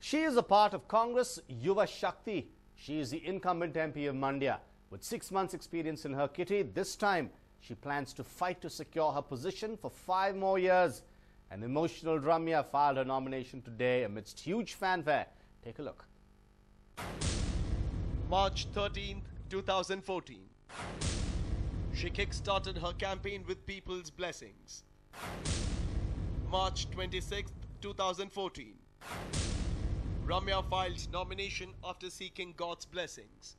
She is a part of Congress Yuva Shakti. She is the incumbent MP of Mandya. With 6 months experience in her kitty, this time she plans to fight to secure her position for 5 more years. An emotional Ramya filed her nomination today amidst huge fanfare. Take a look. March 13th, 2014. She kick-started her campaign with people's blessings. March 26th, 2014. Ramya filed nomination after seeking God's blessings.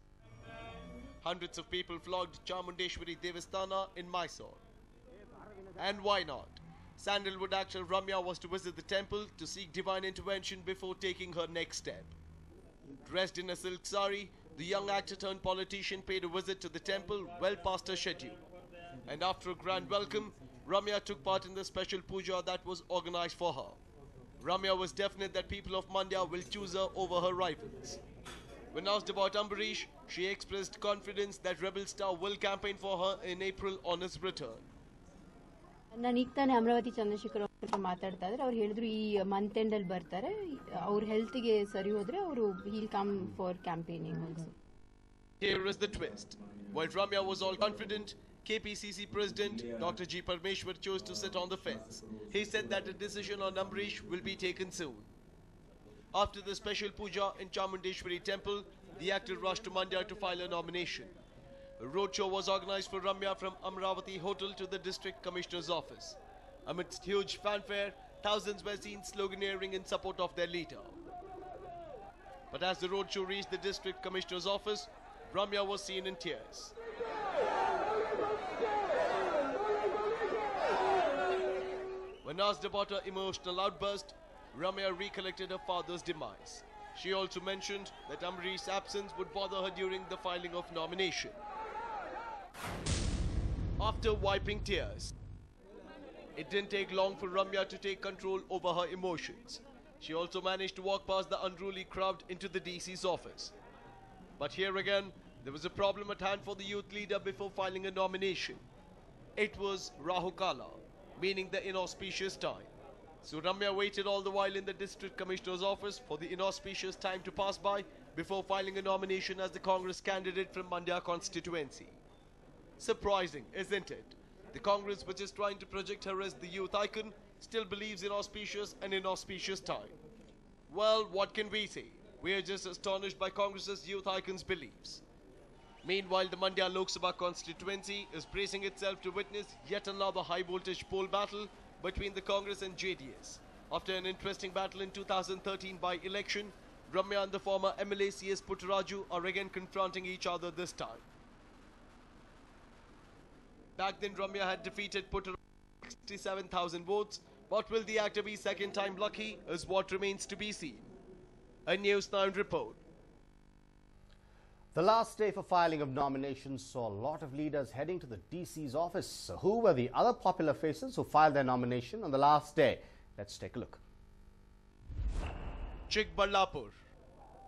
Hundreds of people flocked Chamundeshwari Devasthana in Mysore. And why not? Sandalwood actor Ramya was to visit the temple to seek divine intervention before taking her next step. Dressed in a silk sari, the young actor turned politician paid a visit to the temple well past her schedule. And after a grand welcome, Ramya took part in the special puja that was organized for her. Ramya was definite that people of Mandya will choose her over her rivals. When asked about Ambarish, she expressed confidence that Rebel Star will campaign for her in April on his return. ನಾನು ಈಗ ತಾನೇ ಅಮರಾವತಿ ಚಂದ್ರಶೇಖರ್ ಅವ್ರ ಮಾತಾಡ್ತಾ ಇದ್ರೆ ಅವ್ರು ಹೇಳಿದ್ರು ಈ month end ಅಲ್ಲಿ ಬರ್ತಾರೆ ಅವ್ರ ಹೆಲ್ತ್ ಗೆ ಸರಿ ಹೋದ್ರೆ ಅವರು he'll come for campaigning also. Here is the twist. While Ramya was all confident, KPCC President Dr. G. Parmeshwar chose to sit on the fence. He said that a decision on Ambarish will be taken soon. After the special puja in Chamundeshwari temple, the actor rushed to Mandya to file a nomination. A roadshow was organized for Ramya from Amravati Hotel to the District Commissioner's office. Amidst huge fanfare, thousands were seen sloganeering in support of their leader. But as the roadshow reached the District Commissioner's office, Ramya was seen in tears. When asked about her emotional outburst, Ramya recollected her father's demise. She also mentioned that Ambarish's absence would bother her during the filing of nomination. After wiping tears, it didn't take long for Ramya to take control over her emotions. She also managed to walk past the unruly crowd into the DC's office. But here again, there was a problem at hand for the youth leader before filing a nomination. It was Rahu Kala, meaning the inauspicious time. So Ramya waited all the while in the District Commissioner's office for the inauspicious time to pass by before filing a nomination as the Congress candidate from Mandya constituency. Surprising, isn't it? The Congress, which is trying to project her as the youth icon, still believes in auspicious and inauspicious time. Well, what can we say? We are just astonished by Congress's youth icon's beliefs. Meanwhile, the Mandya Lok Sabha constituency is bracing itself to witness yet another high-voltage poll battle between the Congress and JDS. After an interesting battle in 2013 by-election, Ramya and the former MLA CS Puttaraju are again confronting each other this time. Back then, Ramya had defeated Puttaraju with 67,000 votes, but will the actor be second time lucky is what remains to be seen. A News 9 report. The last day for filing of nominations saw a lot of leaders heading to the DC's office. So who were the other popular faces who filed their nomination on the last day? Let's take a look. Chikballapur.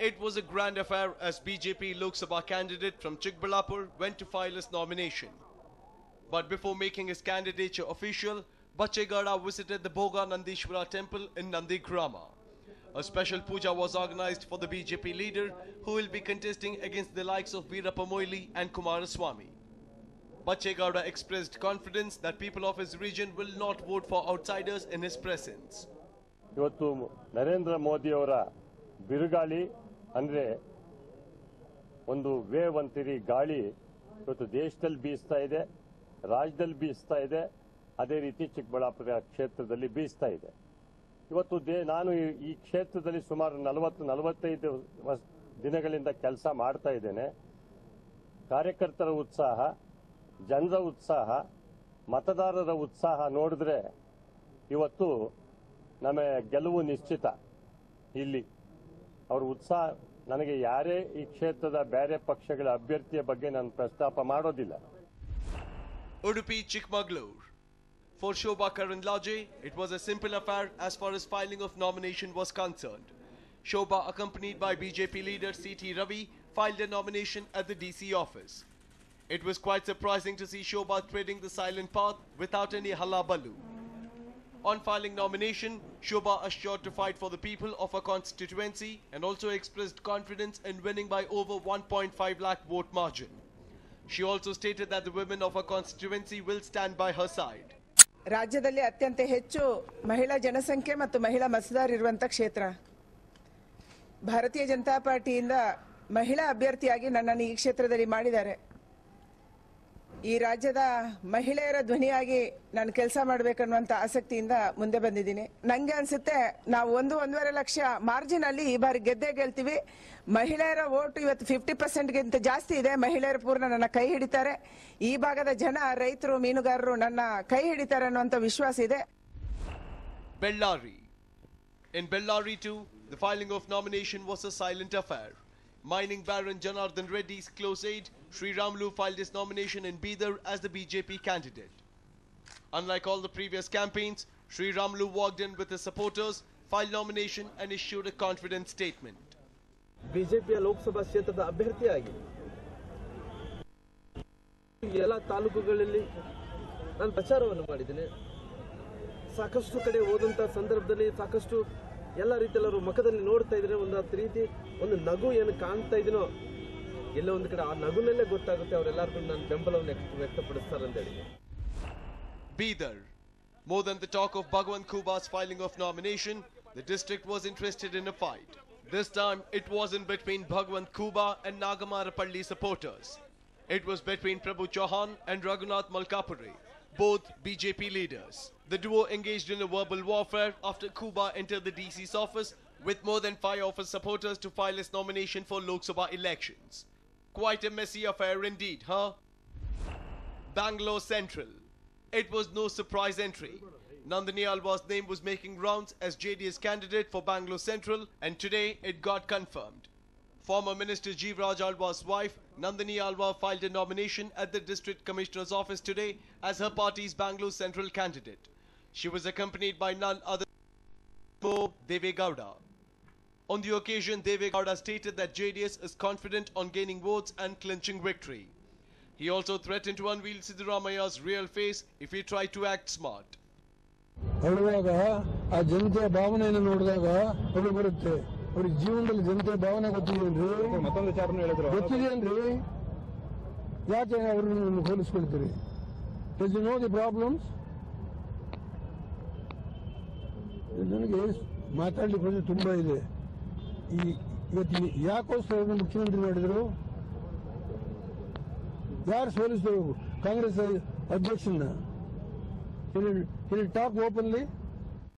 It was a grand affair as BJP Lok Sabha candidate from Chikballapur went to file his nomination. But before making his candidature official, Bachegada visited the Bhoga Nandishwara temple in Nandigrama. A special puja was organized for the BJP leader who will be contesting against the likes of Veerappa Moily and Kumaraswamy. Bachegada expressed confidence that people of his region will not vote for outsiders in his presence. ಇವತ್ತು ನರೇಂದ್ರ ಮೋದಿ ಅವರ ಬಿರುಗಾಳಿ ಅಂದ್ರೆ ಒಂದು wave ಅಂತೀರಿ ಗಾಳಿ ಇವತ್ತು ದೇಶದಲ್ಲಿ ಬೀಸ್ತಾ ಇದೆ, ರಾಜ್ಯದಲ್ಲಿ ಬೀಸ್ತಾ ಇದೆ, ಅದೇ ರೀತಿ ಚಿಕ್ಕಬಳ್ಳಾಪುರ ಕ್ಷೇತ್ರದಲ್ಲಿ ಬೀಸ್ತಾ ಇದೆ. ಇವತ್ತು ನಾನು ಈ ಕ್ಷೇತ್ರದಲ್ಲಿ ಸುಮಾರು 40-45 ದಿನಗಳಿಂದ ಕೆಲಸ ಮಾಡ್ತಾ ಇದ್ದೇನೆ. ಕಾರ್ಯಕರ್ತರ ಉತ್ಸಾಹ, ಜನರ ಉತ್ಸಾಹ, ಮತದಾರರ ಉತ್ಸಾಹ ನೋಡಿದ್ರೆ ಇವತ್ತು ನಮ್ಮ ಗೆಲುವು ನಿಶ್ಚಿತ. ಇಲ್ಲಿ ಅವರ ಉತ್ಸಾಹ ನನಗೆ ಯಾರೇ ಈ ಕ್ಷೇತ್ರದ ಬೇರೆ ಪಕ್ಷಗಳ ಅಭ್ಯರ್ಥಿಯ ಬಗ್ಗೆ ನಾನು ಪ್ರಸ್ತಾಪ ಮಾಡೋದಿಲ್ಲ. Udupi Chikmagalur. For Shobha Karandlaje, it was a simple affair as far as filing of nomination was concerned. Shobha, accompanied by BJP leader C.T. Ravi, filed a nomination at the DC office. It was quite surprising to see Shobha treading the silent path without any halabaloo. On filing nomination, Shobha assured to fight for the people of her constituency and also expressed confidence in winning by over 1.5 lakh vote margin. She also stated that the women of her constituency will stand by her side. ರಾಜ್ಯದಲ್ಲಿ ಅತ್ಯಂತ ಹೆಚ್ಚು ಮಹಿಳಾ ಜನಸಂಖ್ಯೆ ಮತ್ತು ಮಹಿಳಾ ಮತದಾರರು ಇರುವಂತ ಕ್ಷೇತ್ರ. ಭಾರತೀಯ ಜನತಾ ಪಾರ್ಟಿಯಿಂದ ಮಹಿಳಾ ಅಭ್ಯರ್ಥಿಯಾಗಿ ನನ್ನನ್ನು ಈ ಕ್ಷೇತ್ರದಲ್ಲಿ ಮಾಡಿದ್ದಾರೆ. ಈ ರಾಜ್ಯದ ಮಹಿಳೆಯರ ಧ್ವನಿಯಾಗಿ ನಾನು ಕೆಲಸ ಮಾಡಬೇಕನ್ನುವಂತ ಆಸಕ್ತಿಯಿಂದ ಮುಂದೆ ಬಂದಿದ್ದೀನಿ. ನನಗೆ ಅನ್ಸುತ್ತೆ ನಾವು 1.5 ಲಕ್ಷ ಮಾರ್ಜಿನ್ ಅಲ್ಲಿ ಈ ಬಾರಿ ಗೆದ್ದೇ ಗೆಲ್ತೀವಿ. ಮಹಿಳೆಯರ ವೋಟ್ ಇವತ್ತು 50% ಗಿಂತ ಜಾಸ್ತಿ ಇದೆ. ಮಹಿಳೆಯರು ಪೂರ್ಣ ನನ್ನ ಕೈ ಹಿಡಿತಾರೆ. ಈ ಭಾಗದ ಜನ, ರೈತರು, ಮೀನುಗಾರರು ನನ್ನ ಕೈ ಹಿಡಿತಾರೆ ಅನ್ನುವಂತ ವಿಶ್ವಾಸ ಇದೆ. Bellary. In Bellary too, the filing of nomination was a silent affair. Mining Baron Janardhan Reddy's close aide, Sri Ramlu filed his nomination in Bidar as the BJP candidate. Unlike all the previous campaigns, Sri Ramlu walked in with his supporters, filed nomination and issued a confident statement. ಬಿಜೆಪಿಯ ಲೋಕಸಭಾ ಕ್ಷೇತ್ರದ ಅಭ್ಯರ್ಥಿಯಾಗಿ ಎಲ್ಲ ತಾಲೂಕುಗಳಲ್ಲಿ ನಾನು ಪ್ರಚಾರವನ್ನು ಮಾಡಿದ್ದೇನೆ. ಸಾಕಷ್ಟು ಕಡೆ ಹೋದಂತ ಸಂದರ್ಭದಲ್ಲಿ ಸಾಕಷ್ಟು ಎಲ್ಲ ರೀತಿಯಲ್ಲೂ ಮುಖದಲ್ಲಿ ನೋಡ್ತಾ ಇದ್ರೆ ಒಂದು ರೀತಿ ಒಂದು ನಗು ಏನು ಕಾಣ್ತಾ ಇದೀನೋ ಎಲ್ಲ ಒಂದು ಕಡೆ ಆ ನಗುನಲ್ಲೇ ಗೊತ್ತಾಗುತ್ತೆ ಅವರೆಲ್ಲರಿಗೂ ನನ್ನ ಬೆಂಬಲವನ್ನು ವ್ಯಕ್ತಪಡಿಸ್ತಾರೆ ಅಂತ ಹೇಳಿ. Bidar. More than the talk of Bhagwant Kuba's filing of nomination, the district was interested in a fight. This time, it wasn't between Bhagwant Kuba and Nagamarapalli supporters. It was between Prabhu Chauhan and Raghunath Malkapure, both BJP leaders. The duo engaged in a verbal warfare after Kuba entered the DC's office with more than 5 of his supporters to file his nomination for Lok Sabha elections. Quite a messy affair indeed, huh? Bangalore Central. It was no surprise entry. Nandini Alva's name was making rounds as JDS candidate for Bangalore Central, and today it got confirmed. Former Minister Jeevraj Alva's wife, Nandini Alva, filed a nomination at the District Commissioner's office today as her party's Bangalore Central candidate. She was accompanied by none other than Deve Gowda. On the occasion, Deve Gowda stated that JDS is confident on gaining votes and clinching victory. He also threatened to unveil Siddaramaya's real face if he tried to act smart. ಹೇಳುವಾಗ ಆ ಜನತೆಯ ಭಾವನೆಯನ್ನು ನೋಡಿದಾಗ ಅದು ಬರುತ್ತೆ. ಅವ್ರಿಗೆ ಜೀವನದಲ್ಲಿ ಜನತೆಯ ಭಾವನೆ ಗೊತ್ತಿದೆಯೇನ್ರಿ? ಯಾಕೆ ಅವ್ರನ್ನ ಹೋಲಿಸ್ಕೊಳ್ತೀರಿ? Does you know the problems? ನನಗೆ ಮಾತಾಡ್ಲಿಕ್ಕೆ ತುಂಬಾ ಇದೆ. ಇವತ್ತು ಯಾಕೋಸ್ಕರ ಮುಖ್ಯಮಂತ್ರಿ ಮಾಡಿದ್ರು? ಯಾರು ಸೋಲಿಸಿದ್ರು Congress ಅಧ್ಯಕ್ಷನ? Can you talk openly?